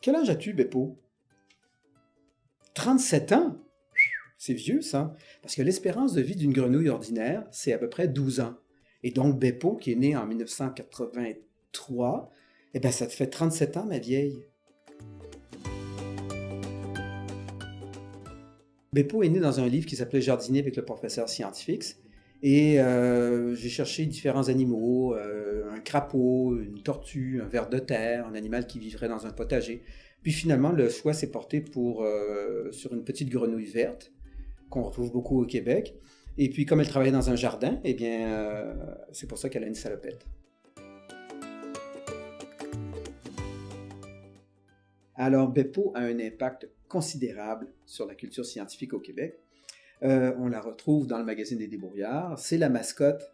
Quel âge as-tu, Beppo? 37 ans? C'est vieux, ça. Parce que l'espérance de vie d'une grenouille ordinaire, c'est à peu près 12 ans. Et donc, Beppo, qui est né en 1983, eh bien, ça te fait 37 ans, ma vieille. Beppo est né dans un livre qui s'appelait Jardiner avec le professeur scientifique. Et j'ai cherché différents animaux, un crapaud, une tortue, un ver de terre, un animal qui vivrait dans un potager. Puis finalement, le choix s'est porté sur une petite grenouille verte qu'on retrouve beaucoup au Québec. Et puis comme elle travaillait dans un jardin, eh bien, c'est pour ça qu'elle a une salopette. Alors, Beppo a un impact considérable sur la culture scientifique au Québec. On la retrouve dans le magazine des Débrouillards. C'est la mascotte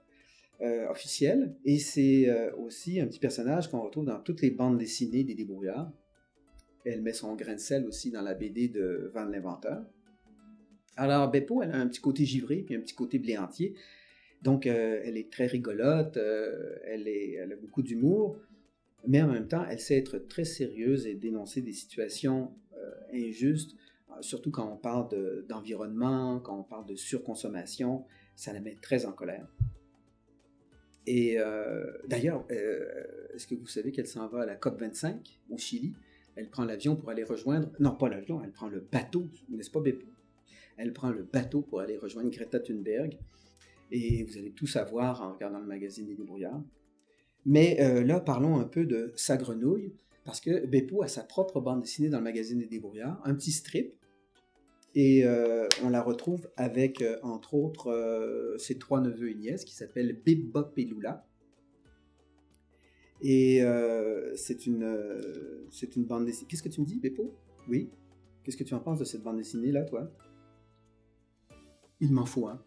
officielle et c'est aussi un petit personnage qu'on retrouve dans toutes les bandes dessinées des Débrouillards. Elle met son grain de sel aussi dans la BD de Van l'Inventeur. Alors, Beppo, elle a un petit côté givré puis un petit côté blé entier. Donc, elle est très rigolote, elle a beaucoup d'humour, mais en même temps, elle sait être très sérieuse et dénoncer des situations injustes, surtout quand on parle d'environnement, quand on parle de surconsommation, ça la met très en colère. Et d'ailleurs, est-ce que vous savez qu'elle s'en va à la COP25 au Chili? Elle prend l'avion pour aller rejoindre... Non, pas l'avion, elle prend le bateau, n'est-ce pas, Beppo? Elle prend le bateau pour aller rejoindre Greta Thunberg. Et vous allez tout savoir en regardant le magazine des Débrouillards. Mais là, parlons un peu de sa grenouille, parce que Beppo a sa propre bande dessinée dans le magazine des Débrouillards, un petit strip, et on la retrouve avec, entre autres, ses 3 neveux et nièces, qui s'appellent Bip, Bop et Lula. Et c'est une bande dessinée... Qu'est-ce que tu me dis, Beppo? Oui? Qu'est-ce que tu en penses de cette bande dessinée-là, toi? Il m'en faut un.